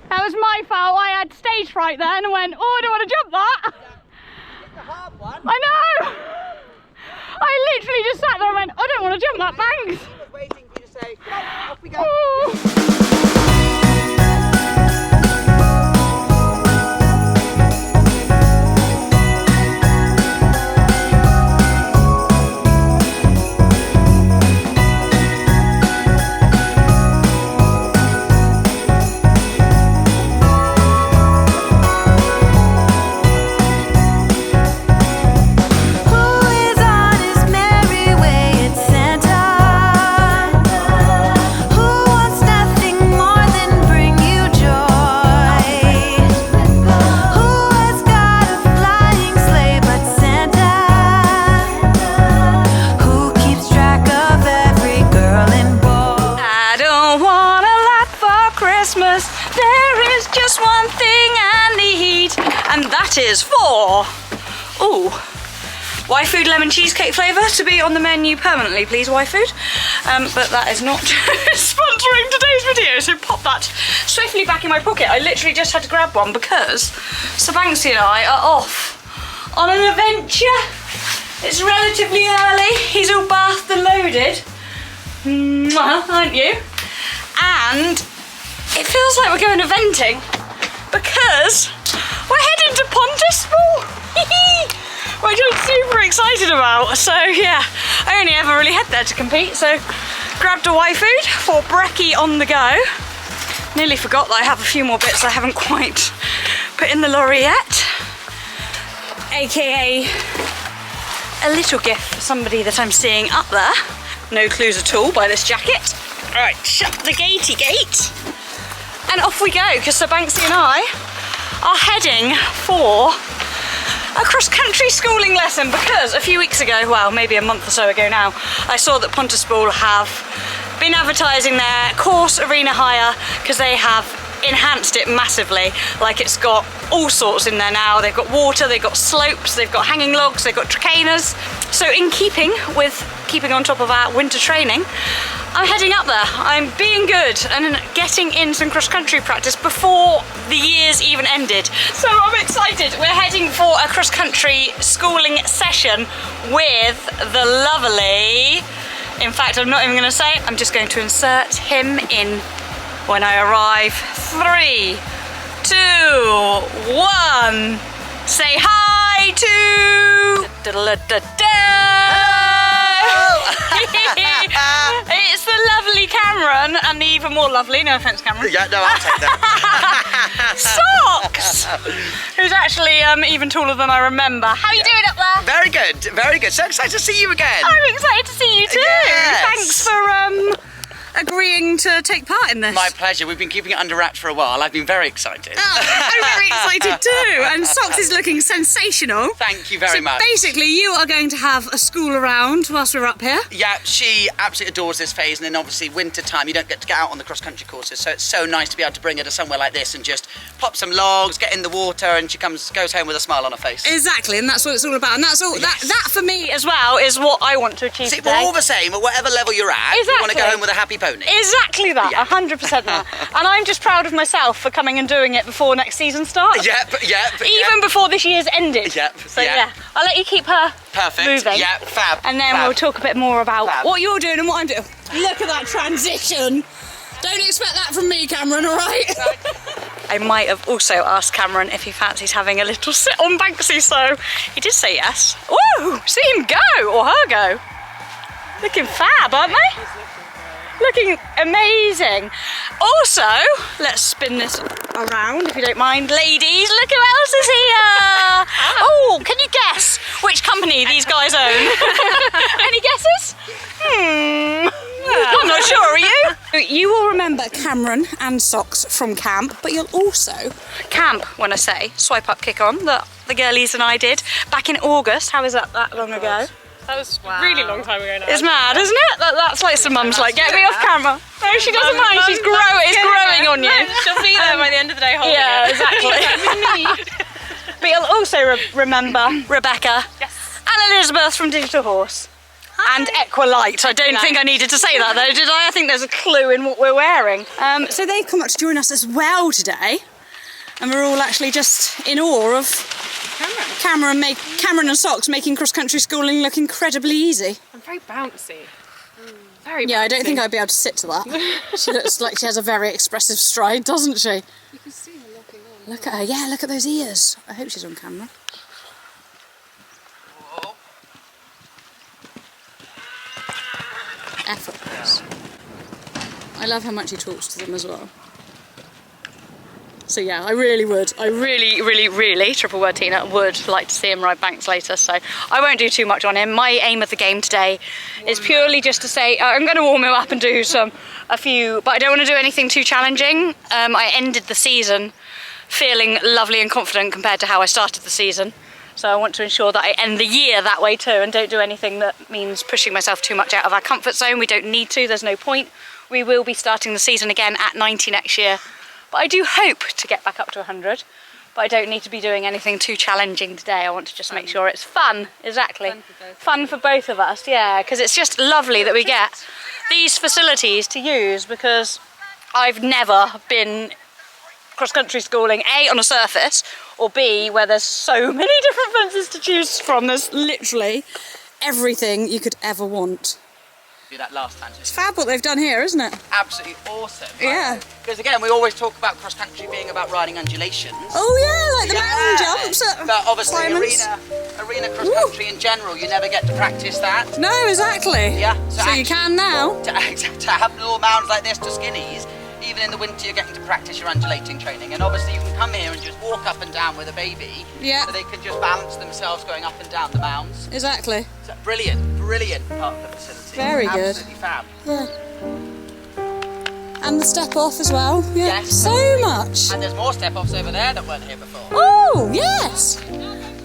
That was my fault. I had stage fright then and went, oh, I don't want to jump that. It's a hard one. I know. I literally just sat there and went, I don't want to jump that, thanks. I was waiting for you to say, come on, off we go. Oh. There is just one thing I need, and that is for, Y-Food lemon cheesecake flavour to be on the menu permanently, please, Y-Food. But that is not sponsoring today's video, so pop that swiftly back in my pocket. I literally just had to grab one because Sir Banksy and I are off on an adventure. It's relatively early. He's all bathed and loaded. Aren't you? And it feels like we're going eventing because we're heading to Pontispool, which I'm super excited about. So yeah, I only ever really head there to compete. So grabbed a Y-Food for brekkie on the go. Nearly forgot that I have a few more bits I haven't quite put in the lorry yet. AKA a little gift for somebody that I'm seeing up there. No clues at all by this jacket. Right, shut the gatey gate. And off we go, because Sir Banksy and I are heading for a cross-country schooling lesson, because a few weeks ago, well, maybe a month or so ago now, I saw that Pontispool have been advertising their course arena hire, because they have enhanced it massively. Like, it's got all sorts in there now. They've got water, they've got slopes, they've got hanging logs, they've got tracanas. So in keeping with keeping on top of our winter training, I'm heading up there. I'm being good and getting in some cross-country practice before the year's even ended. So I'm excited. We're heading for a cross-country schooling session with the lovely, in fact, I'm not even going to say it, I'm just going to insert him in when I arrive. 3, 2, 1. Say hi to... It's the lovely Cameron, and the even more lovely, no offence Cameron. Yeah, no, I'll take that. Socks! Who's actually even taller than I remember. How are you doing up there? Very good, very good. So excited to see you again. I'm excited to see you too. Yes. Thanks for agreeing to take part in this. My pleasure. We've been keeping it under wraps for a while. I've been very excited. I'm very excited too. And Socks is looking sensational. Thank you very much. Basically, you are going to have a school around whilst we're up here. Yeah, she absolutely adores this phase, and then obviously winter time you don't get to get out on the cross-country courses, so it's so nice to be able to bring her to somewhere like this and just pop some logs, get in the water, and she goes home with a smile on her face. Exactly, and that's what it's all about. And that's all. Yes. That for me as well is what I want to achieve See, today. we're all the same at whatever level you're at. Exactly. You want to go home with a happy pony. Exactly that, 100% that. And I'm just proud of myself for coming and doing it before next season starts. Yep. Even before this year's ended. Yep. So yeah, I'll let you keep her moving. Yeah, fab. And then fab. we'll talk a bit more about Fab. what you're doing and what I'm doing. Look at that transition. Don't expect that from me, Cameron, all right? I might have also asked Cameron if he fancies having a little sit on Banksy, so he did say yes. Woo! See him go, or her go. Looking fab, aren't they? Looking amazing. Also, let's spin this around if you don't mind. Ladies, look who else is here. Oh, can you guess which company these guys own? Any guesses? I'm not sure, are you? You will remember Cameron and Socks from camp, but you'll also... Camp, when I say, swipe up, kick on, that the girlies and I did back in August. How is that long ago? That was a really long time ago now. It's mad, isn't it? That's like some mums like, get me off camera. No, she doesn't mind, it's growing on you. She'll be there by the end of the day holding yeah, it. exactly. But you'll also remember Rebecca Yes. and Elizabeth from Digital Horse. And Equalite. I don't think I needed to say that though, did I? I think there's a clue in what we're wearing. So they've come up to join us as well today. And we're all actually just in awe of Cameron and Socks making cross-country schooling look incredibly easy. I'm very bouncy. Very bouncy. Yeah, I don't think I'd be able to sit to that. She looks like she has a very expressive stride, doesn't she? You can see her looking on. Look at her, yeah, look at those ears. I hope she's on camera. Effortless. I love how much he talks to them as well. So yeah, I really would. I really, triple word Tina, would like to see him ride Banks later, so I won't do too much on him. My aim of the game today is purely just to say, I'm going to warm him up and do a few, but I don't want to do anything too challenging. I ended the season feeling lovely and confident compared to how I started the season. So I want to ensure that I end the year that way too and don't do anything that means pushing myself too much out of our comfort zone. We don't need to, there's no point. We will be starting the season again at 90 next year. But I do hope to get back up to 100. But I don't need to be doing anything too challenging today. I want to just make sure it's fun, exactly. Fun for both of us, yeah. Because it's just lovely that we get these facilities to use because I've never been cross-country schooling, A, on a surface, or B, where there's so many different fences to choose from. There's literally everything you could ever want. Do that last time. It's fab what they've done here, isn't it? Absolutely awesome. Yeah. Because again, we always talk about cross country being about riding undulations. Oh yeah, like the mountain jumps at But obviously Simon's. arena cross country in general, you never get to practice that. No, exactly. Yeah. So you can now. To have little mounds like this to skinnies, even in the winter you're getting to practice your undulating training. And obviously you can come here and just walk up and down with a baby. Yeah. So they can just balance themselves going up and down the mounds. Exactly. So brilliant part of the facility. Very good. Absolutely fab. Yeah. And the step off as well. Yeah. Yes. So much. And there's more step offs over there that weren't here before. Oh, yes.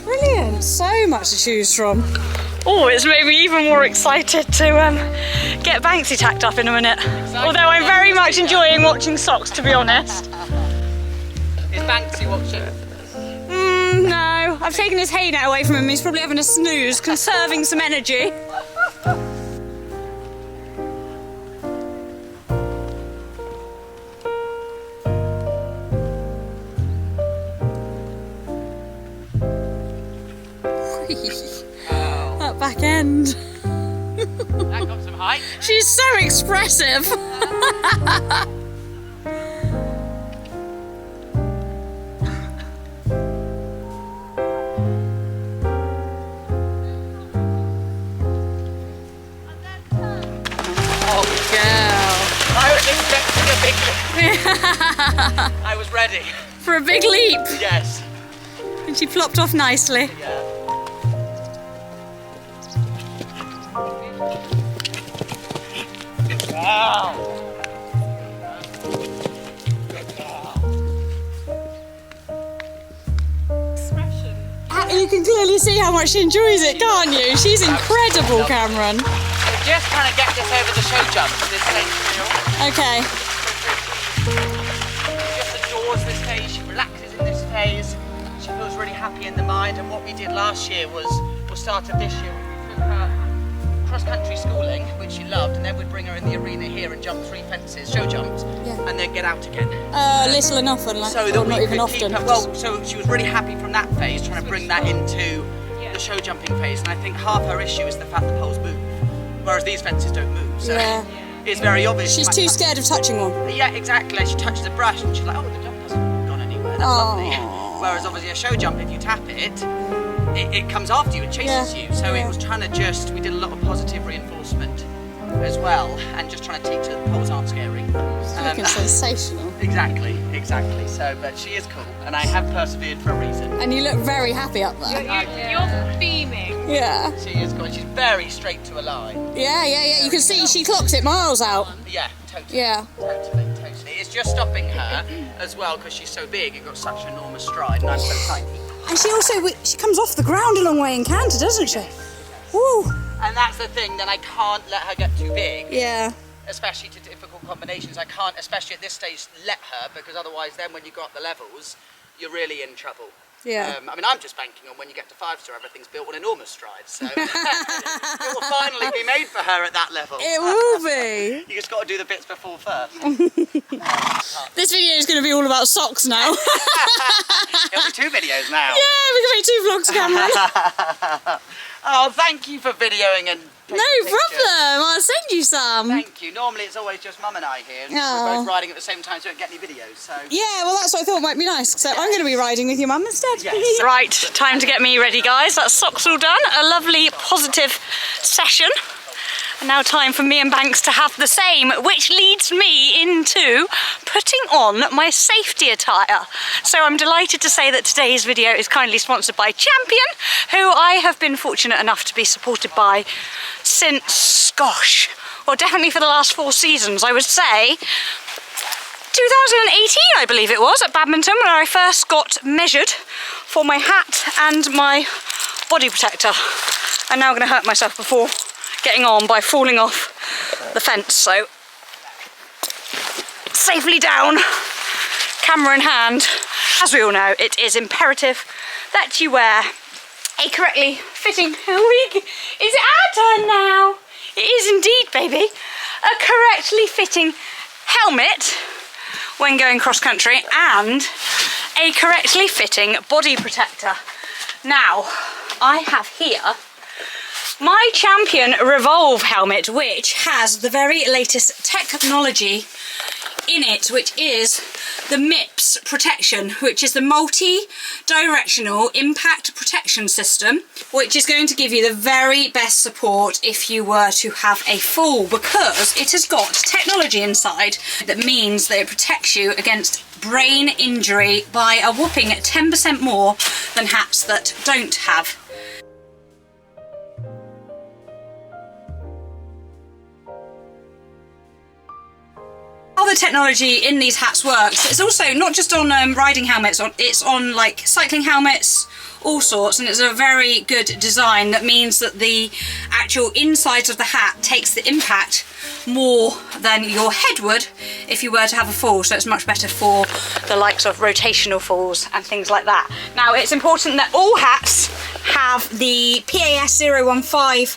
Brilliant. So much to choose from. Oh, it's made me even more excited to get Banksy tacked up in a minute. Exactly. Although I'm very much enjoying watching Socks, to be honest. Is Banksy watching? No. I've taken his hay net away from him. He's probably having a snooze, conserving some energy. That back end. That got some height. She's so expressive. Oh, girl. I was expecting a big leap. I was ready. For a big leap. Yes. And she flopped off nicely. Yeah. Wow. You can clearly see how much she enjoys it, can't you? She's incredible, Cameron. We're just trying to get this over the show jump, this same feel. Okay. She just adores this phase, she relaxes in this phase, she feels really happy in the mind, and what we did last year was, or start of this year, we took her cross-country schooling, which she loved, and then we'd bring her in the arena here and jump 3 fences, show jumps, and then get out again. Little and often, like, so that not even often. Well, so she was really happy from that phase, trying to bring that into the show jumping phase, and I think half her issue is the fact the poles move, whereas these fences don't move, so it's very obvious. She's too scared of touching one. Yeah, exactly. She touches a brush and she's like, oh, the jump hasn't gone anywhere, that's lovely. Whereas obviously a show jump, if you tap it, it comes after you, it chases you. So it was trying to we did a lot of positive reinforcement as well, and just trying to teach her the poles aren't scary. It's looking sensational. Exactly. So, but she is cool, and I have persevered for a reason. And you look very happy up there. You're beaming. Yeah. She is cool, and she's very straight to a line. Yeah. You can see she clocks it miles out. Yeah, totally. Yeah. Totally. It's just stopping her as well, because she's so big and got such an enormous stride, and I'm so tiny. And she comes off the ground a long way in canter, doesn't she? Woo. And that's the thing, then I can't let her get too big. Yeah. Especially to difficult combinations. I can't, especially at this stage, let her, because otherwise then when you go up the levels, you're really in trouble. Yeah. I mean, I'm just banking on when you get to 5-star, everything's built on enormous strides. So it will finally be made for her at that level. It will be. You just got to do the bits before first. This video is going to be all about socks now. It'll be 2 videos now. Yeah, we can make 2 vlogs, Cameron. Oh, thank you for videoing and No taking pictures. problem, I'll send you some. Thank you. Normally it's always just Mum and I here. Oh. We're both riding at the same time, so we don't get any videos. So Yeah, well that's what I thought might be nice, so I'm going to be riding with your mum instead. Yes. Right, time to get me ready, guys. That sock's all done. A lovely positive session. And now time for me and Banks to have the same, which leads me into putting on my safety attire. So I'm delighted to say that today's video is kindly sponsored by Champion, who I have been fortunate enough to be supported by since, gosh, well definitely for the last 4 seasons, I would say. 2018, I believe it was, at badminton, where I first got measured for my hat and my body protector. I'm now going to hurt myself before getting on by falling off the fence, so safely down, camera in hand. As we all know, it is imperative that you wear a correctly fitting wig. Is it our turn now? It is indeed, baby. A correctly fitting helmet when going cross country and a correctly fitting body protector. Now, I have here my Champion Revolve helmet, which has the very latest technology in it, which is the MIPS protection, which is the multi-directional impact protection system, which is going to give you the very best support if you were to have a fall, because it has got technology inside that means that it protects you against brain injury by a whopping 10% more than hats that don't have. How the technology in these hats works, it's also not just on riding helmets, it's on like cycling helmets, all sorts, and it's a very good design that means that the actual insides of the hat takes the impact more than your head would if you were to have a fall, so it's much better for the likes of rotational falls and things like that. Now, it's important that all hats have the PAS 015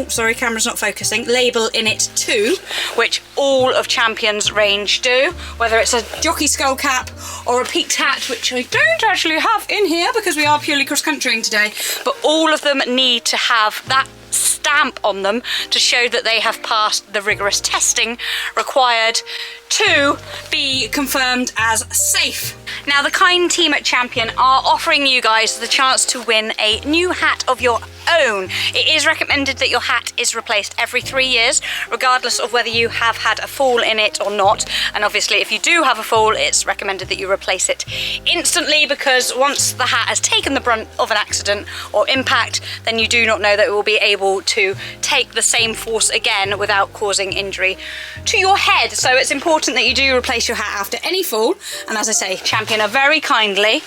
sorry, camera's not focusing, label in it too, which all of Champion's range do, whether it's a jockey skull cap or a peaked hat, which I don't actually have in here because we are purely cross-countrying today, but all of them need to have that stamp on them to show that they have passed the rigorous testing required to be confirmed as safe. Now, the kind team at Champion are offering you guys the chance to win a new hat of your own. It is recommended that your hat is replaced every 3 years, regardless of whether you have had a fall in it or not. And obviously, if you do have a fall, it's recommended that you replace it instantly, because once the hat has taken the brunt of an accident or impact, then you do not know that it will be able to take the same force again without causing injury to your head. So it's important that you do replace your hat after any fall. And as I say, Champion are very kindly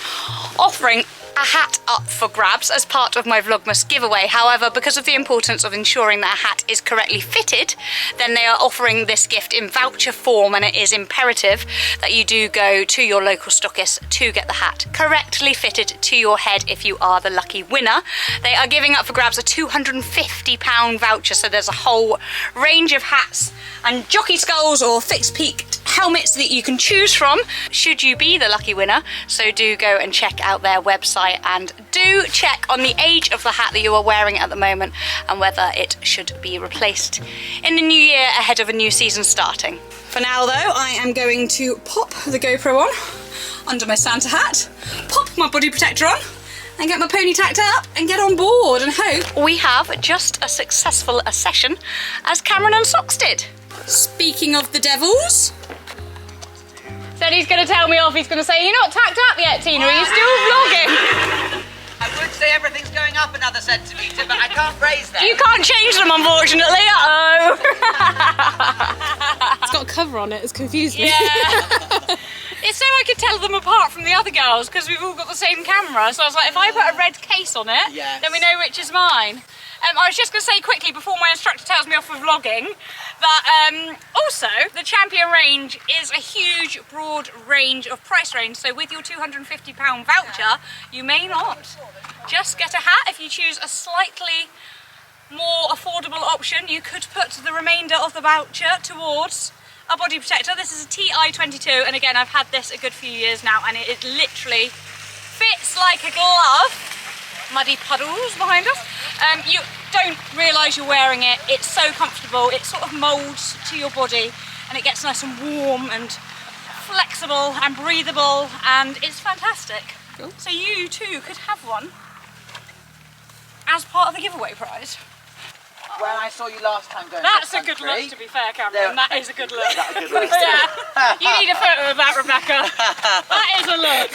offering a hat up for grabs as part of my Vlogmas giveaway. However, because of the importance of ensuring that a hat is correctly fitted, then they are offering this gift in voucher form, and it is imperative that you do go to your local stockist to get the hat correctly fitted to your head if you are the lucky winner. They are giving up for grabs a £250 voucher, so there's a whole range of hats and jockey skulls or fixed peaked helmets that you can choose from should you be the lucky winner. So do go and check out their website and do check on the age of the hat that you are wearing at the moment and whether it should be replaced in the new year ahead of a new season starting. For now though, I am going to pop the GoPro on under my Santa hat, pop my body protector on and get my pony tacked up and get on board and hope we have just as successful a session as Cameron and Socks did. Speaking of the devils, said he's going to tell me off. He's going to say, you're not tacked up yet, Tina, are you still vlogging? I would say everything's going up another centimetre, but I can't raise them. You can't change them, unfortunately. Uh-oh. It's got a cover on it, it's confused me. Yeah. It's so I could tell them apart from the other girls because we've all got the same camera. So I was like, if I put a red case on it, yes, then we know which is mine. I was just going to say quickly before my instructor tells me off for vlogging that also The Champion range is a huge, broad range of price range. So with your £250 voucher, you may not just get a hat. If you choose a slightly more affordable option, you could put the remainder of the voucher towards a body protector. This is a TI22, and again, I've had this a good few years now, and it literally fits like a glove. Muddy puddles behind us. You don't realise you're wearing it. It's so comfortable. It sort of moulds to your body, and it gets nice and warm and flexible and breathable, and it's fantastic. Cool. So you too could have one as part of the giveaway prize. When I saw you last time going That's to a good look, to be fair, Cameron. There- That is a good look. That's a good look. Yeah. You need a photo of that, Rebecca. That is a look.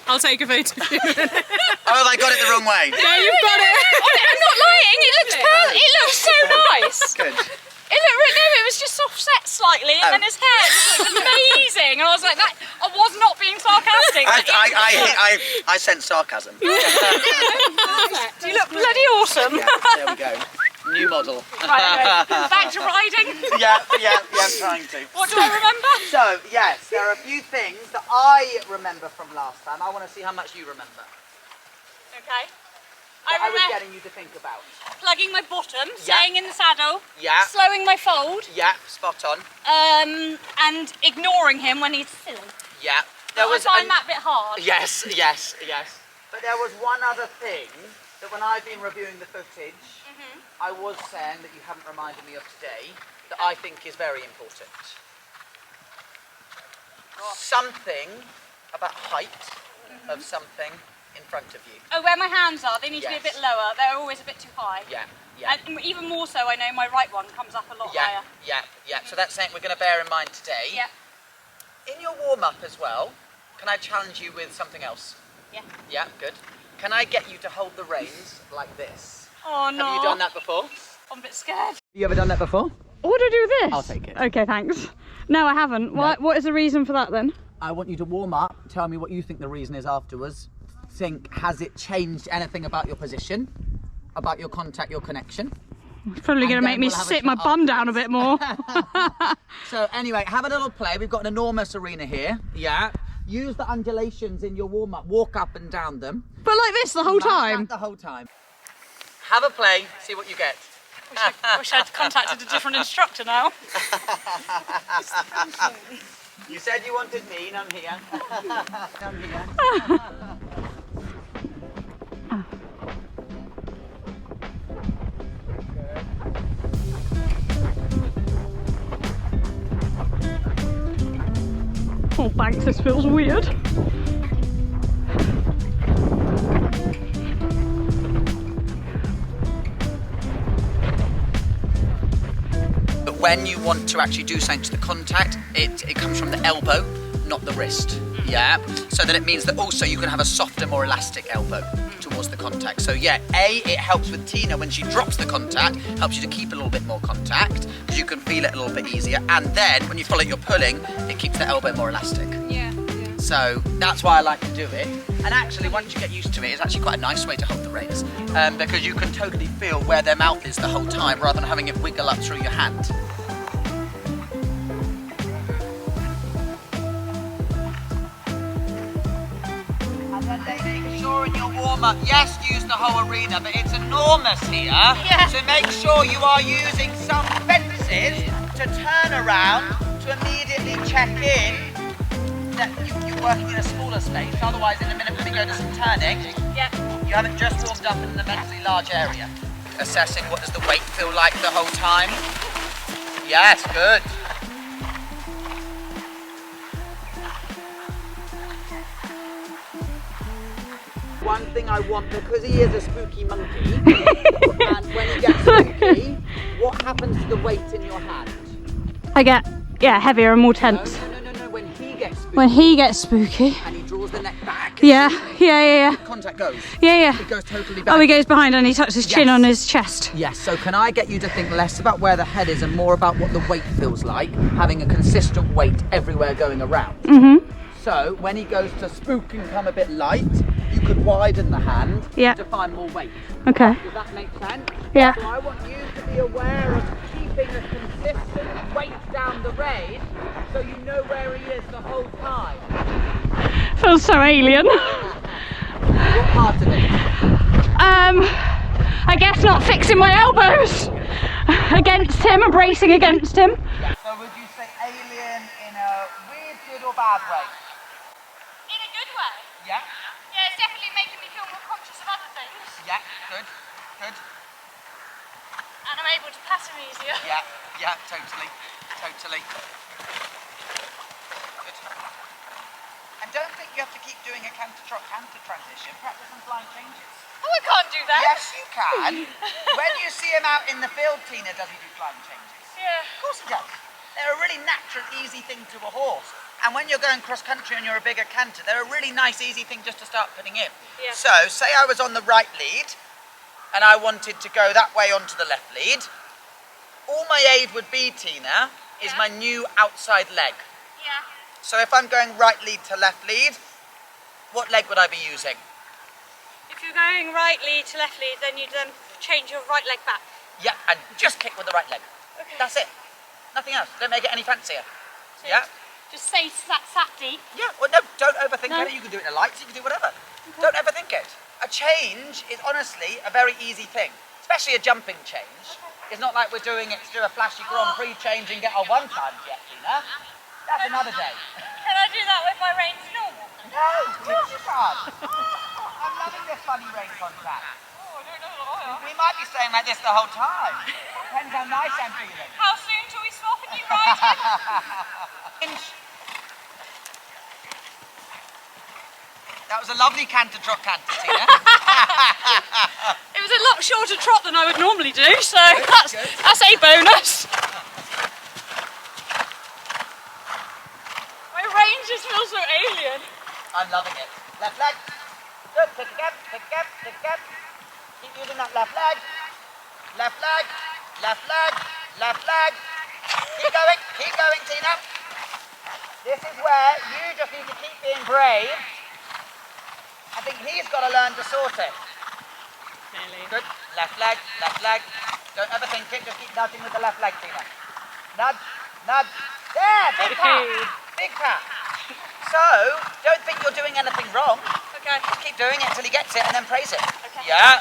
I'll take a photo of you. Oh, have I got it the wrong way? No, you've got it. I'm not lying. It looks it looks so nice. Good. It was just offset slightly, and then his hair just looked amazing. And I was like, that. I was not being sarcastic. I sense sarcasm. You look bloody awesome. Yeah, there we go. New model. Right, anyway, back to riding. Yeah, trying to. What do I remember? So, yes, there are a few things that I remember from last time. I want to see how much you remember. Okay. That I was remember getting you to think about. plugging my bottom, staying in the saddle, Yeah. slowing my fold, Yeah, spot on. and ignoring him when he's silly. Yeah. I find that bit hard. Yes. But there was one other thing that when I've been reviewing the footage, I was saying that you haven't reminded me of today, that I think is very important. Something about height of something in front of you. Oh, where my hands are, they need to be a bit lower. They're always a bit too high. Yeah. And even more so, I know my right one comes up a lot higher. Yeah. So that's something we're going to bear in mind today. Yeah. In your warm-up as well, can I challenge you with something else? Yeah. Yeah, good. Can I get you to hold the reins like this? Oh no. Have you done that before? I'm a bit scared. You ever done that before? Would I do this? I'll take it. Okay, thanks. No, I haven't. No. What is the reason for that then? I want you to warm up, tell me what you think the reason is afterwards. Think, has it changed anything about your position? About your contact, your connection? It's probably going to make me sit my bum down a bit more. So anyway, have a little play. We've got an enormous arena here. Yeah. Use the undulations in your warm-up. Walk up and down them. But like this the whole time? The whole time. Have a play, see what you get. Wish I'd contacted a different instructor now. You said you wanted me, and I'm here. I'm here. Oh, Banks, this feels weird. But when you want to actually do something to the contact, it comes from the elbow, not the wrist. Yeah. So that it means that also you can have a softer, more elastic elbow towards the contact. So yeah, it helps with Tina when she drops the contact, helps you to keep a little bit more contact because you can feel it a little bit easier. And then when you feel like you're pulling, it keeps the elbow more elastic. Yeah. So that's why I like to do it. And actually, once you get used to it, it's actually quite a nice way to hold the reins because you can totally feel where their mouth is the whole time rather than having it wiggle up through your hand. And then making sure in your warm-up, yes, use the whole arena, but it's enormous here. Yeah. So make sure you are using some fences to turn around to immediately check in that you're working in a smaller space. Otherwise, in a minute when we go to some turning, you haven't just warmed up in an immensely large area. Assessing what does the weight feel like the whole time. Yes, good. One thing I want, because he is a spooky monkey, and when he gets spooky, what happens to the weight in your hand? I get, heavier and more tense. No, when he gets spooky. When he gets spooky. And he draws the neck back. Yeah. Contact goes. Yeah. It goes totally back. Oh, he goes behind and he tucks his chin on his chest. Yes, so can I get you to think less about where the head is and more about what the weight feels like, having a consistent weight everywhere going around. So when he goes to spook and come a bit light, you could widen the hand to find more weight. Okay. Does that make sense? Yeah. So I want you to be aware of keeping a consistent weight down the rein so you know where he is the whole time. Feels so alien. What part of it? I guess not fixing my elbows against him and bracing against him. So would you say alien in a weird, good or bad way? In a good way. Yeah? Yeah, it's definitely making me feel more conscious of other things. Yeah, good, good. And I'm able to pass him easier. Yeah, totally, totally. Good. And don't think you have to keep doing a canter-trot canter transition. Practice some flying changes. Oh, I can't do that. Yes, you can. When you see him out in the field, Tina, does he do flying changes? Yeah. Of course he does. They're a really natural, easy thing to a horse. And when you're going cross-country and you're a bigger canter, they're a really nice, easy thing just to start putting in. Yeah. So, say I was on the right lead, and I wanted to go that way onto the left lead. All my aid would be, Tina, is my new outside leg. Yeah. So if I'm going right lead to left lead, what leg would I be using? If you're going right lead to left lead, then you'd change your right leg back. Yeah, and just kick with the right leg. Okay. That's it. Nothing else. Don't make it any fancier. So Yeah? Just say sat deep. Yeah, well no, don't overthink No. it. You can do it in the lights, you can do whatever. Okay. Don't overthink it. A change is honestly a very easy thing, especially a jumping change. It's not like we're doing it to do a flashy Grand Prix change and get our one times yet, Tina. That's another day. Can I do that with my reins normal? No, of course you can't. I'm loving this funny rein contact. Oh, I don't know what I am. We might be staying like this the whole time. Depends how nice I'm feeling. How soon till we swap and you ride him? That was a lovely canter-trot canter, Tina. It was a lot shorter trot than I would normally do, so good. that's a bonus. My range just feels so alien. I'm loving it. Left leg. Good. Kick again. Kick again. Kick again. Keep using that left leg. Left leg. Left leg. Left leg. Keep going. Keep going, Tina. This is where you just need to keep being brave. I think he's got to learn to sort it. Good. Left leg. Left leg. Don't overthink it. Just keep nudging with the left leg, Tina. Nudge. Nudge. There. Big pat. Big pat. So, don't think you're doing anything wrong. Okay. Just keep doing it until he gets it and then praise it. Okay. Yeah.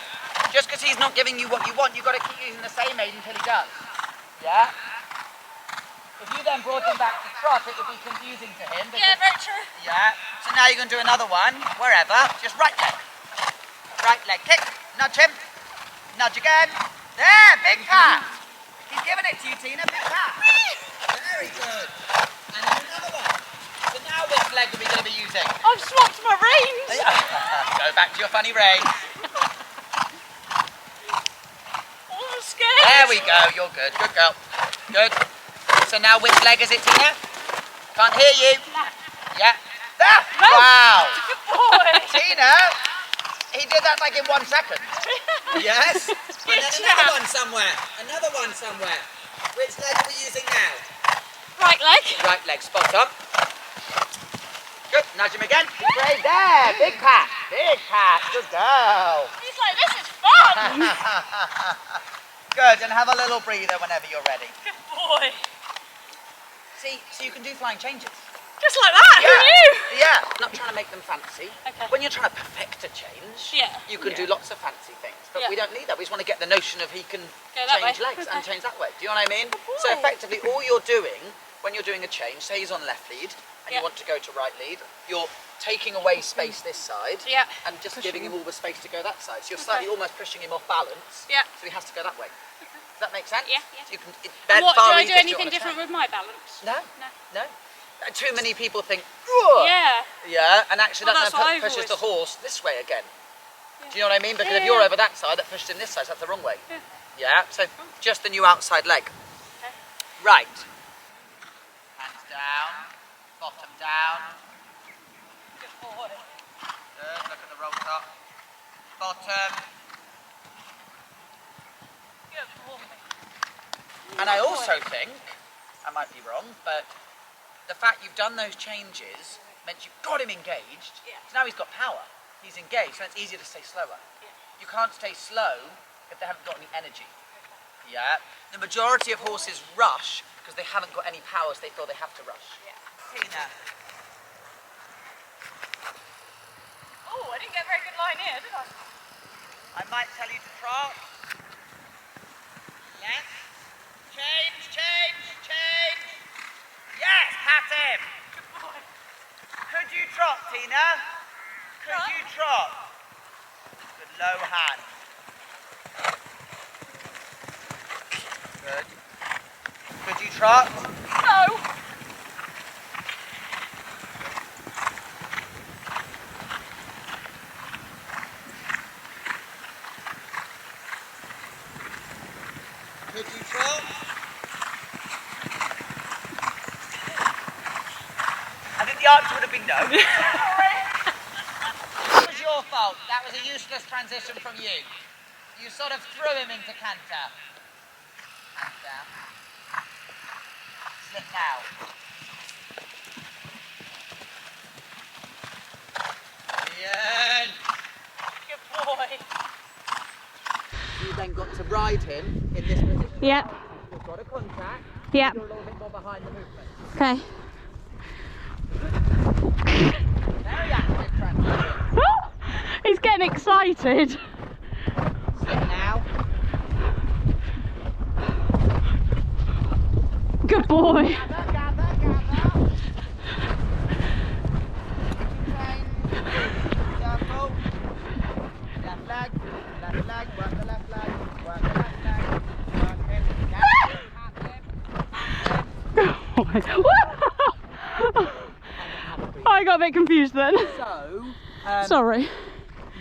Just because he's not giving you what you want, you've got to keep using the same aid until he does. Yeah. If you then brought him back to trot, it would be confusing to him. Yeah, very true. Yeah. So now you're going to do another one, wherever. Just right leg. Right leg kick. Nudge him. Nudge again. There. Big pat. He's giving it to you, Tina. Big pat. Very good. And then another one. So now which leg are we going to be using? I've swapped my reins. Go back to your funny rein. Oh, I'm scared. There we go. You're good. Good girl. Good. So now which leg is it, Tina? Can't hear you. Yeah. There. Wow. Good boy. Tina, he did that like in 1 second. Yes. And then another one somewhere. Another one somewhere. Which leg are we using now? Right leg. Right leg. Spot on. Good. Nudge him again. Keep brave. There. Big pat. Big pat. Good girl. He's like, this is fun. Good. And have a little breather whenever you're ready. Good boy. See, so you can do flying changes. Just like that. Who knew? Yeah. Not trying to make them fancy. Okay. When you're trying to perfect a change, Yeah. you can do lots of fancy things. But Yeah. we don't need that. We just want to get the notion of he can Go that change way. legs Okay. and change that way. Do you know what I mean? boy. So effectively, all you're doing when you're doing a change, say he's on left lead and you Yeah. want to go to right lead, you're taking away space this side Yeah. and just giving him all the space to go that side. So you're slightly almost pushing him off balance. Yeah. So he has to go that way. Does that make sense? Yeah, yeah. So you can, And what, do far I easier do to anything on a different turn. with my balance? No. No. No. Too many people think, "Ugh." Yeah. Yeah, and actually Well, that that's what then I've pushes the always- horse this way again. Do you know what I mean? Because if Yeah, you're yeah. over that side, that pushes him this side, so that's the wrong way. Yeah. Yeah, so just the new outside leg. Okay. Right. Hands down, bottom down. Good boy. Good, look at the roll top. Bottom. Good boy. And I also think, I might be wrong, but the fact you've done those changes meant you've got him engaged. Yeah. So now he's got power. He's engaged, so it's easier to stay slower. Yeah. You can't stay slow if they haven't got any energy. Yeah. The majority of horses rush because they haven't got any powers, they feel they have to rush. Yeah. Tina. Oh, I didn't get a very good line here, did I? I might tell you to trot. Yes. Change, change, change. Yes, pat him. Good boy. Could you trot, Tina? Could Trot. you trot? Good low hand. Good. Could you trot? No. Could you trot? I think the answer would have been no. It was your fault. That was a useless transition from you. You sort of threw him into canter. Canter. Slip now. Ian. Good boy. You then got to ride him in this position. Yep. You've got a contact. Yep. You're a little bit more behind the movement. Okay. Very active transition. He's getting excited. Slip now. Good boy. Gather, gather, gather. Careful. Left leg, work the left leg, work the left leg, work him, pat him. I got a bit confused then. So, Sorry.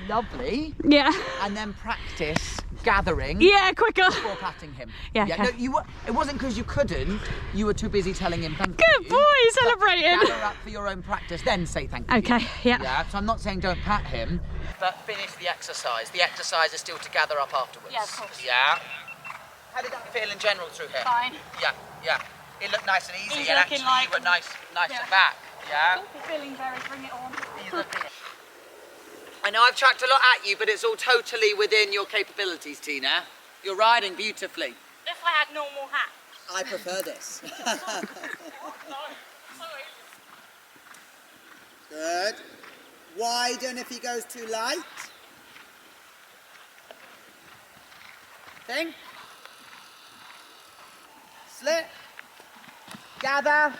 lovely, Yeah. and then practice gathering Yeah, quicker. before patting him. Yeah, No, okay. it wasn't because you couldn't, you were too busy telling him thank you. Good boy, celebrating. Gather up for your own practice, then say thank you. Okay, yeah. Yeah, so I'm not saying don't pat him, but finish the exercise. The exercise is still to gather up afterwards. Yeah, of course. Yeah. How did that feel in general through here? Fine. Yeah, yeah. It looked nice and easy, He's and looking actually like- you were nice Yeah. and back. Yeah. Oh, you're feeling very bring it on. He's looking. I know I've chucked a lot at you, but it's all totally within your capabilities, Tina. You're riding beautifully. If I had normal hats. I prefer this. Good. Widen if he goes too light. Thing. Slip. Gather.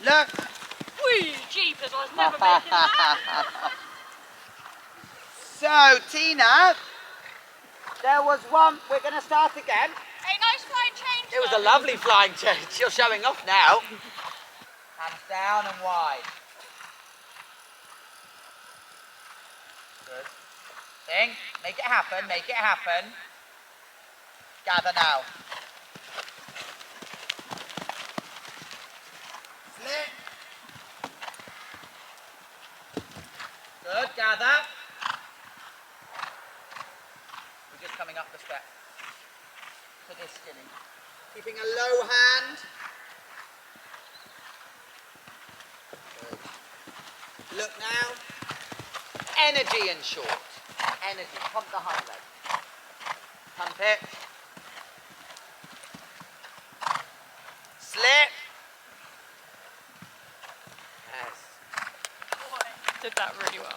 Look. Whee, jeepers, I was never making that. So, Tina, there was one. We're going to start again. Hey, nice flying change. It was a though. lovely flying change. You're showing off now. Hands down and wide. Good. Thing. Make it happen. Make it happen. Gather now. Slip. Good. Gather. We're just coming up the step to this skinny. Keeping a low hand. Good. Look now. Energy in short. Energy. Pump the hind leg. Pump it. Slip. Yes. Did that really well.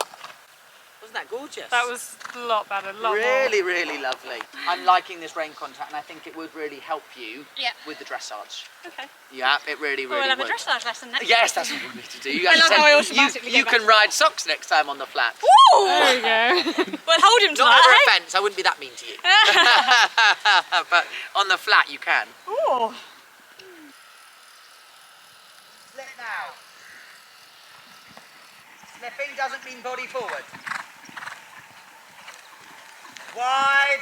Wasn't that gorgeous? That was a lot better. A lot really, really lovely. I'm liking this rein contact, and I think it would really help you Yeah. with the dressage. Okay. Yeah, it really, Well, really we'll have a would. dressage lesson next. Yes, that's what we need to do. You I love how I guys automatically you go can back. ride socks next time on the flat. Woo! There we go. Well, hold him to Not over a that. fence, I wouldn't be that mean to you. But on the flat you can. Oh. Slip now. Slipping doesn't mean body forward. Wide.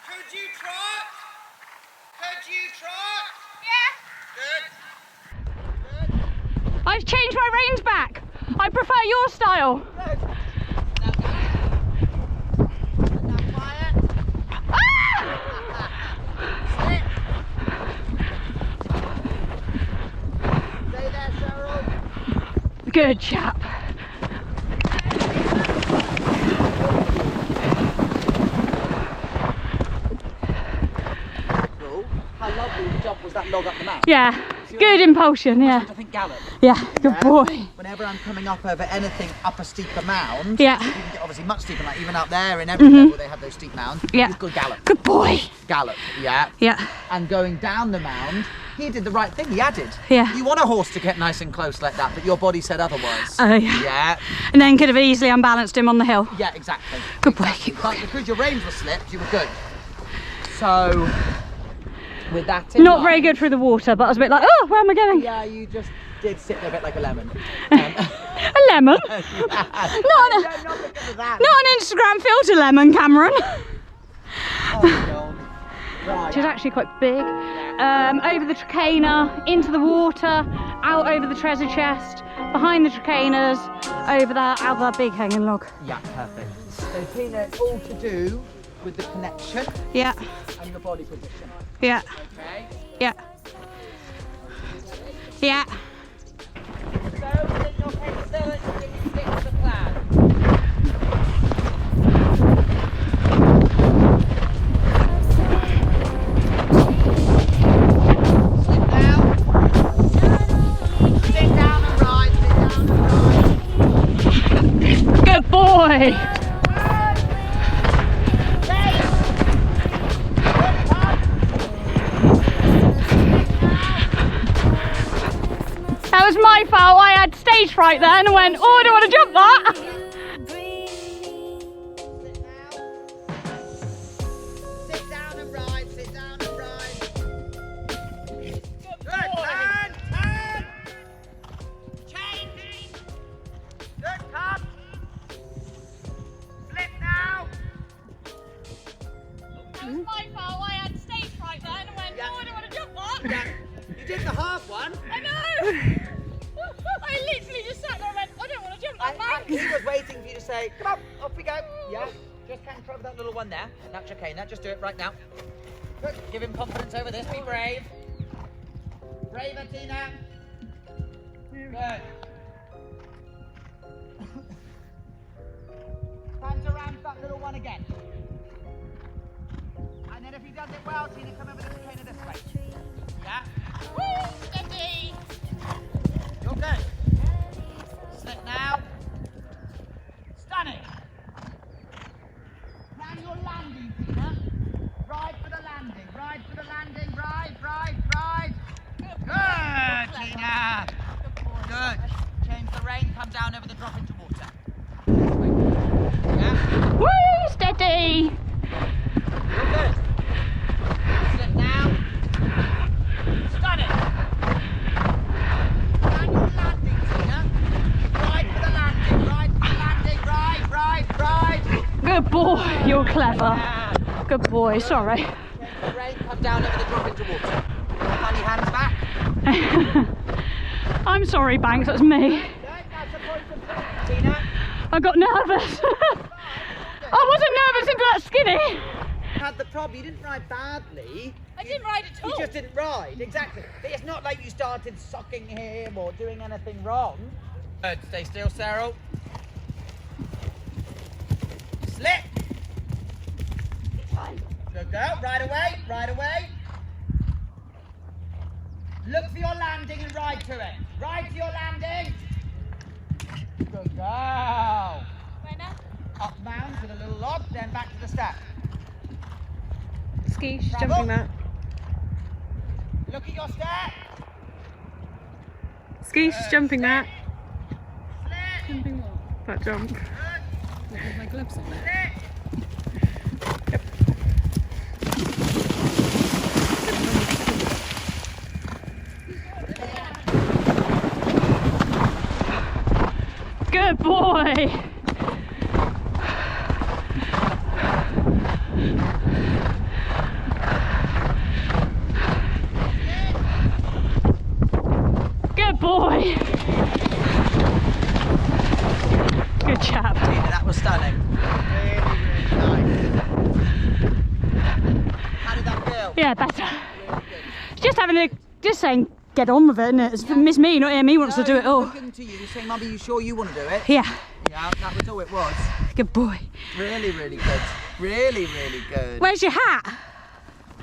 Could you trot? Could you trot? Yeah. Good. Good. I've changed my reins back. I prefer your style. Good. Now go. And now quiet. Slip. Stay there, Cheryl. Good chap. the jump was that log up the mountain. Yeah, good impulsion, yeah. I think gallop. Yeah, good boy. Whenever I'm coming up over anything up a steeper mound, Yeah. you can get obviously much steeper, like even up there in every level they have those steep mounds. Yeah. He's good gallop. Good boy. Gallop, yeah. Yeah. And going down the mound, he did the right thing, he added. Yeah. You want a horse to get nice and close like that, but your body said otherwise. Oh, yeah. Yeah. And then could have easily unbalanced him on the hill. Yeah, exactly. Good boy, Exactly. good boy. But because your reins were slipped, you were good. So, with that in Not mind, very good through the water, but I was a bit like, oh, where am I going? Yeah, you just did sit there a bit like a lemon. A lemon? not Not because of that. an Instagram filter lemon, Cameron. Oh, God. Right. Which is actually quite big. Over the trachena, into the water, out over the treasure chest, behind the trachenas, over that other big hanging log. Yeah, perfect. So, Tina, it's all to do with the connection Yeah, and your body position. yeah, Okay? yeah. Yeah. So, within your capability, you can stick to the plan. Slip down. Sit down and ride, sit down and ride. Good boy. That was my fault. I had stage fright then and went, oh, I don't want to jump that. Sit down and ride, sit down and ride. Good, turn! Change! Good, cut! Flip now! That was my fault. I had stage fright then and went, oh, I don't want to jump that. Yeah, you did the half one. I know. I literally just sat there and went, I don't want to jump that back. He was waiting for you to say, come on, off we go. Yeah, just can't cover that little one there. That's okay, now just do it right now. Good, give him confidence over this, be brave. Braver, Tina. Good. Hands around that little one again. And then if he does it well, Tina, come over this trainer this way. Yeah. Woo, steady. You're good. Slip now. Stunning. Now you're landing, Tina. Ride for the landing. Ride for the landing. Ride, ride, ride. Good, Tina. Good. Change the rein. Come down over the drop into water. Yeah. Woo, steady. You're good. Slip now. Stunning. Now you're landing, Tina. Ride for the landing. Ride for the landing. Ride, ride, ride. Good boy. You're clever. Yeah. Good boy. Sorry. Change the rein. Come down over the drop into water. Funny hands back. I'm sorry, Banks. That's me. That's a point of pride, Tina. I got nervous. I wasn't nervous into that skinny. Had the problem, you didn't ride badly. I didn't ride at all. You just didn't ride, exactly. But it's not like you started sucking him or doing anything wrong. Good, stay still, Cyril. Slip. Good girl, ride away, ride away. Look for your landing and ride to it. Ride to your landing. Good girl. Where now? Up mound to the little log, then back to the step. Ski, she's Travel. jumping that. Look at your step. Ski, she's jumping that. Slip. Jumping what? That jump. Good. With my gloves on there. Slip. Good boy. Good boy. Good chap. Tina, that was stunning. Really, really nice. How did that feel? Yeah, better. Really good. It's just having a, just saying, get on with it, isn't it? It's Miss Me, not me wants to do it all. Looking to you, saying, Mummy, you sure you want to do it? Yeah, Yeah, that was all it was. good boy. Really, really good. Really, really good. Where's your hat?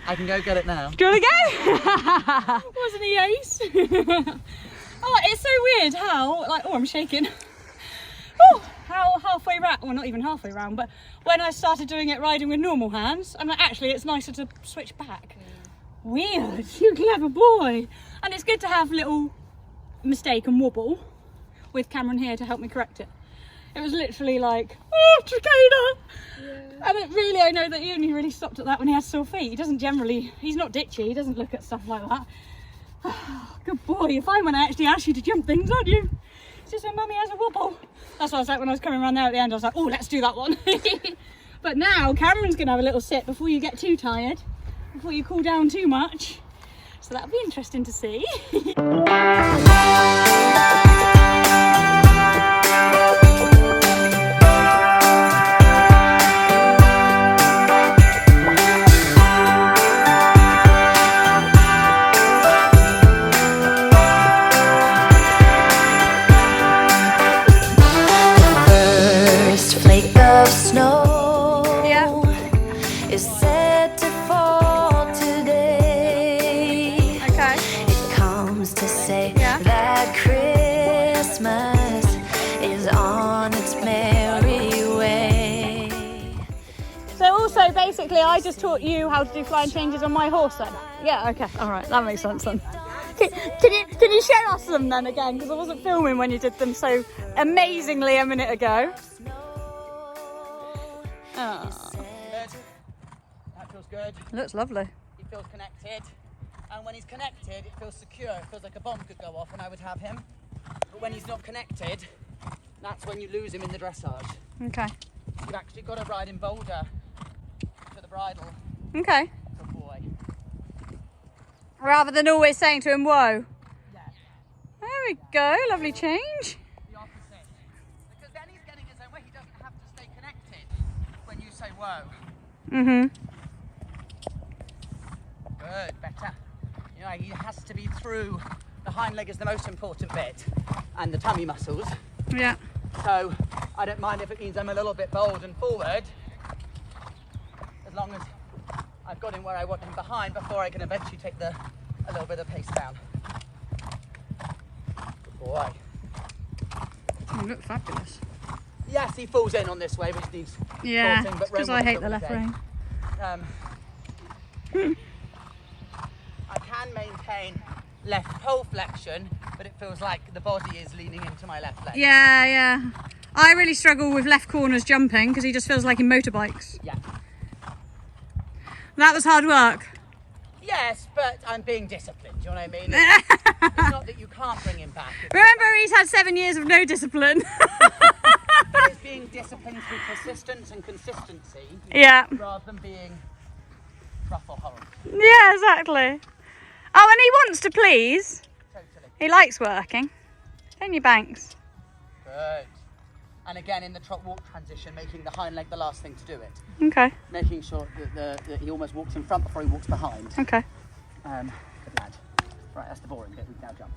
I can go get it now. Do you want to go? Wasn't he ace? Oh, it's so weird how, like, oh, I'm shaking. Oh, how halfway round, well, not even halfway round, but when I started doing it riding with normal hands, I'm like, actually, it's nicer to switch back. Weird, you clever boy. And it's good to have little mistake and wobble with Cameron here to help me correct it. It was literally like, oh, Tricada! Yeah. And it really, I know that he only really stopped at that when he has sore feet. He doesn't generally, he's not ditchy, he doesn't look at stuff like that. Good boy, you're fine when I actually ask you to jump things, aren't you? It's just when Mummy has a wobble. That's what I was like when I was coming around there at the end. I was like, oh, let's do that one. But now Cameron's going to have a little sit before you get too tired, before you cool down too much. So that'll be interesting to see. Basically, I just taught you how to do flying changes on my horse then. Yeah, okay, all right, that makes sense then. Can you show us them then again? Because I wasn't filming when you did them so amazingly a minute ago. Oh. That feels good. Looks lovely. He feels connected, and when he's connected, it feels secure. It feels like a bomb could go off and I would have him. But when he's not connected, that's when you lose him in the dressage. Okay. You've actually got to ride him bolder. Bridle. Okay. Good boy. Rather than always saying to him, whoa. Yeah. There we go, lovely change. The opposite. Because then he's getting his own way. He doesn't have to stay connected when you say whoa. Mm-hmm. Good, better. You know, he has to be through. The hind leg is the most important bit, and the tummy muscles. Yeah. So I don't mind if it means I'm a little bit bold and forward, as long as I've got him where I want him behind before I can eventually take a little bit of pace down. Good boy. You look fabulous. Yes, he falls in on this way, which needs yeah, sorting, but because I hate the left rein. I can maintain left pole flexion, but it feels like the body is leaning into my left leg. Yeah, yeah. I really struggle with left corners jumping because he just feels like in motorbikes. Yeah. That was hard work. Yes, but I'm being disciplined, do you know what I mean? It's not that you can't bring him back. Remember, he's had 7 years of no discipline. It's being disciplined through persistence and consistency. Yeah. Rather than being rough or horrible. Yeah, exactly. Oh, and he wants to please. Totally. He likes working. Don't you, Banks? Good. And again, in the trot-walk transition, making the hind leg the last thing to do it. Okay. Making sure that he almost walks in front before he walks behind. Okay. Good lad. Right, that's the boring bit. We can now jump.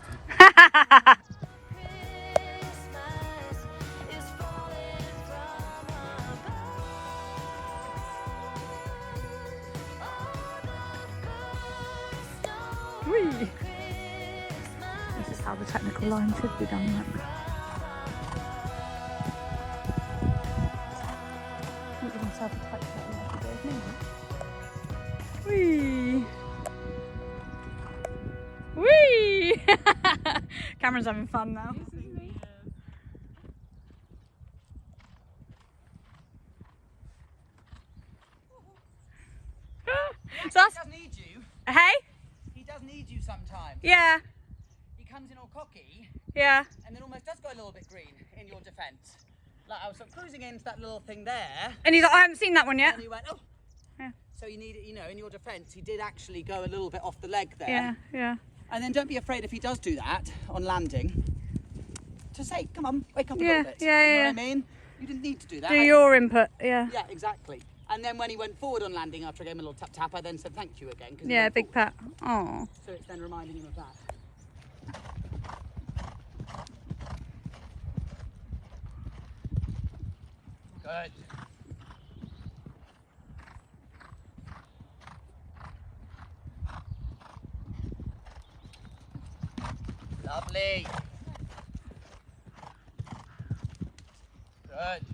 Whee. This is how the technical line should be done. Look. Whee! Whee! Cameron's having fun now. He does need you. Hey? He does need you sometimes. Yeah. He comes in all cocky. Yeah. And then almost does go a little bit green in your defence. Like I was sort of cruising into that little thing there. And he's like, I haven't seen that one yet. And he went, oh. Yeah. So you need it, you know, in your defence, he did actually go a little bit off the leg there. Yeah, yeah. And then don't be afraid if he does do that on landing, to say, come on, wake up a Yeah, little bit. yeah, you know yeah. what I mean? You didn't need to do that. Do your input, yeah. Yeah, exactly. And then when he went forward on landing after I gave him a little tap tap, I then said thank you again. Cause Yeah, big pat. Oh. So it's then reminding him of that. Good. Lovely. Good.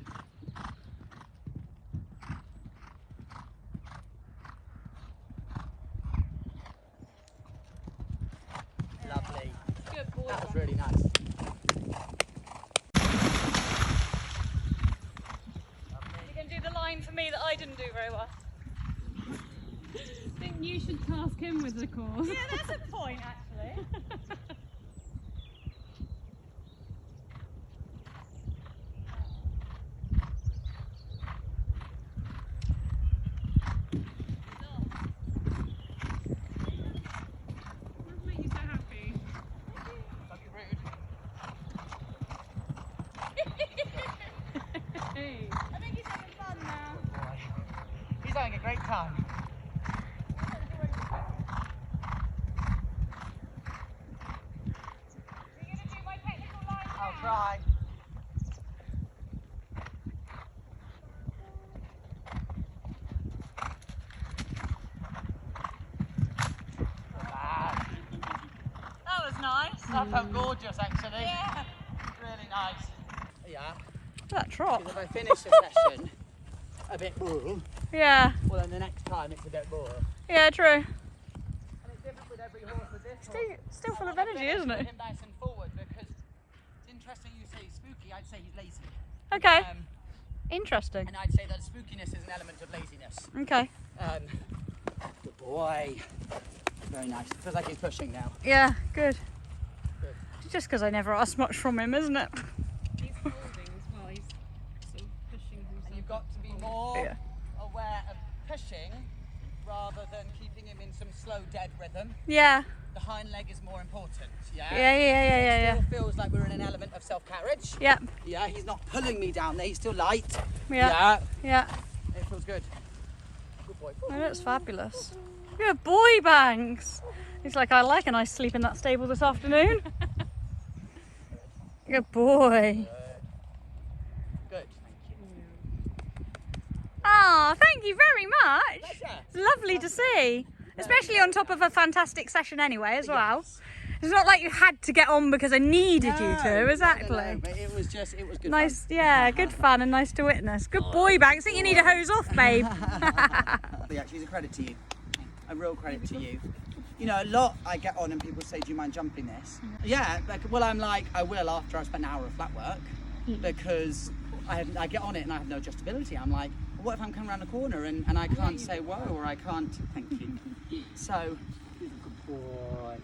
Lovely. Good boy. That was really nice. You can do the line for me that I didn't do very well. I think you should task him with the course. Yeah, that's a point actually. What makes you so happy? Don't be rude. Hey. I think he's having fun now. Boy. He's having a great time. Are you going to do my technical line I'll now? try. That was nice. That felt gorgeous, actually. Yeah. Really nice. Yeah. That trot. Because if I finish the session a bit more, Yeah. well, then the next time it's a bit more. Yeah, true. And it's different with every horse. With this horse, Still full of I'd energy, isn't put it? him nice and forward because it's interesting you say he's spooky. I'd say he's lazy. Okay. Interesting. And I'd say that spookiness is an element of laziness. Okay. Good boy. Very nice. Feels like he's pushing now. Yeah, good. Good. Just because I never asked much from him, isn't it? He's holding as well. He's sort of pushing himself. And you've got to be more Yeah. aware of pushing rather than keeping him in some slow, dead rhythm. Yeah. The hind leg is more important. Yeah. Yeah. It still feels like we're in an element of self-carriage. Yep. Yeah, he's not pulling me down there. He's still light. Yeah. Yeah. It feels good. Good boy. Oh, that's fabulous. Good boy, Banks. He's like, I like a nice sleep in that stable this afternoon. Good boy. Good. Thank you. Ah, thank you very much. Pleasure. It's lovely to see. Especially on top of a fantastic session anyway as well. It's not like you had to get on because I needed you to, exactly. No, but it was good Nice, fun. yeah, good fun and nice to witness. Good boy, Banks. I think you need a hose off, babe. Yeah, actually, it's a credit to you. A real credit to you. You know, a lot I get on and people say, do you mind jumping this? Yeah, like, well, I'm like, I will after I've spent an hour of flat work because I get on it and I have no adjustability. I'm like, well, what if I'm coming around the corner and I can't say whoa or I can't, thank you. So, he's a good boy.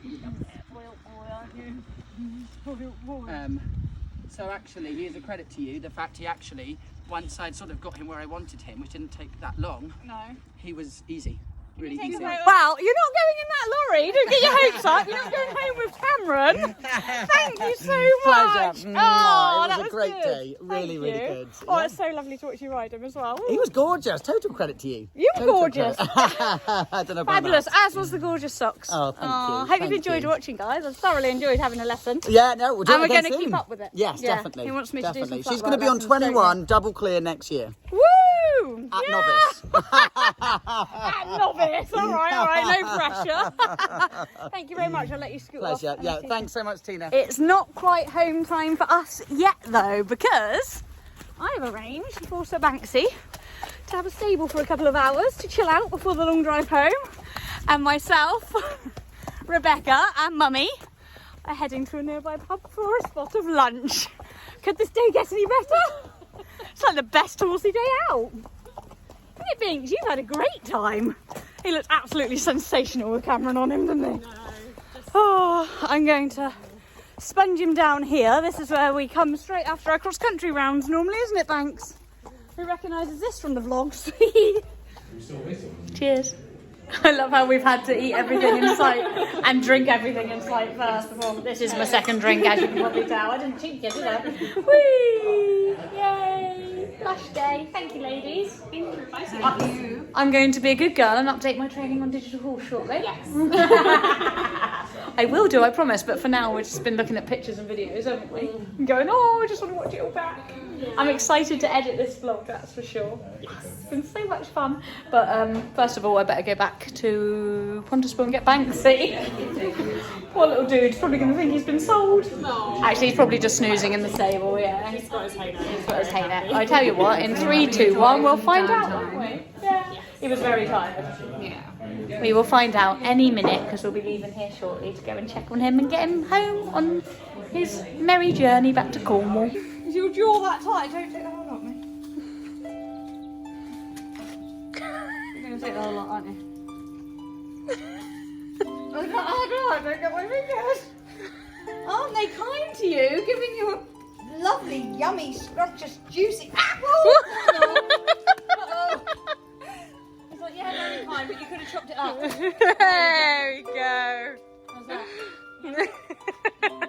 So actually, here's a credit to you. The fact he actually, once I'd sort of got him where I wanted him, which didn't take that long, No. he was easy. Really take easy. a photo? Well, you're not going in that lorry. Don't get your hopes up. You're not going home with Cameron. Thank you so much. Pleasure. Oh, It was that a was great good. day. Really, Thank really you. good. Oh, Yeah. it's so lovely to watch you ride him as well. He was gorgeous. Total credit to you. You were Total gorgeous. credit. I don't know about Fabulous, that. as was the gorgeous socks. Oh, thank you. Hope Thank you've enjoyed you. watching, guys. I've thoroughly enjoyed having a lesson. Yeah, no, we'll do And it we're again going to soon. keep up with it. Yes, Yeah, definitely. he wants me to do some definitely. flat She's going to work be on lessons, don't you? 21, double clear next year. Woo! At yeah. novice. At novice. All right, no pressure. Thank you very much. I'll let you scoot off. Pleasure. and Yeah, see- thanks so much, Tina. It's not quite home time for us yet, though, because I've arranged for Sir Banksy to have a stable for a couple of hours to chill out before the long drive home, and myself, Rebecca, and Mummy are heading to a nearby pub for a spot of lunch. Could this day get any better? It's like the best horsey day out. Hey, Binks, you've had a great time. He looked absolutely sensational with Cameron on him, didn't he? Oh, I'm going to sponge him down here. This is where we come straight after our cross-country rounds normally, isn't it, Banks? Who recognises this from the vlogs? Cheers. I love how we've had to eat everything in sight and drink everything in sight first before. This is my second drink, as you can probably tell. I didn't cheat you, did I? Whee! Yay! Lush day. Thank you, ladies. I'm going to be a good girl and update my training on digital horse shortly. Yes. I will do, I promise, but for now we've just been looking at pictures and videos, haven't we? And going, oh, I just want to watch it all back. I'm excited to edit this vlog, that's for sure. It's been so much fun. But first of all, I better go back to Pontispool and get Banksy. Poor little dude's probably going to think he's been sold. Actually, he's probably just snoozing in the stable, yeah. He's got his hay net. He's got his hay net. I tell you what, in 3, 2, 1, we'll find out, won't we? Yeah. He was very tired. Yeah. We will find out any minute because we'll be leaving here shortly to go and check on him and get him home on his merry journey back to Cornwall. Is your jaw that tight? Don't take the whole lot, mate. You're going to take the whole lot, aren't you? Oh God, don't get my fingers. Aren't they kind to you, giving you a lovely, yummy, scrumptious, juicy... Uh-oh. It's like, yeah, very kind, but you could have chopped it up. There we go. How's that? That's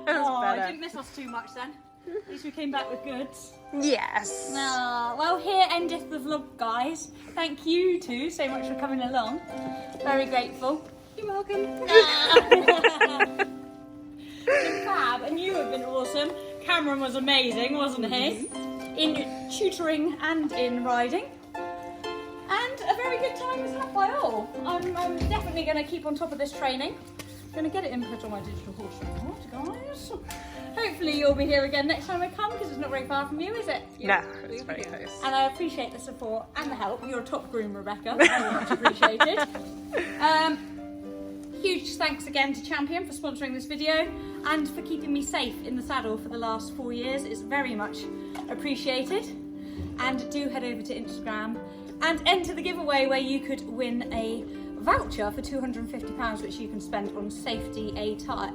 Oh, I better. didn't miss us too much then. At least we came back with goods. Yes. Well, here endeth the vlog, guys. Thank you two so much for coming along. Very grateful. You're welcome. Fab, and you have been awesome. Cameron was amazing, wasn't he? In tutoring and in riding. And a very good time was had by all. I'm definitely going to keep on top of this training. Going to get it input on my digital horse report, guys. Hopefully you'll be here again next time I come because it's not very far from you, is it? No, it's very close. And I appreciate the support and the help. You're a top groom, Rebecca. Very much appreciated. Huge thanks again to Champion for sponsoring this video and for keeping me safe in the saddle for the last 4 years. It's very much appreciated. And do head over to Instagram and enter the giveaway where you could win a voucher for £250 which you can spend on safety attire.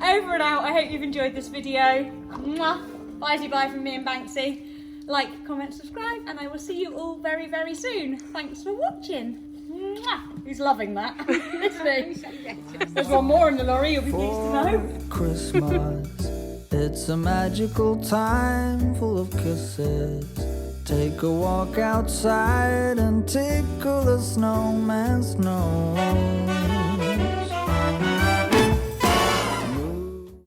Over and out. I hope you've enjoyed this video. Mwah. Bye from me and Banksy. Like, comment, subscribe, and I will see you all very, very soon. Thanks for watching. Mwah. He's loving that. Listening. There's one more in the lorry, you'll be pleased to know. Christmas, it's a magical time full of kisses. Take a walk outside and tickle the snowman's nose.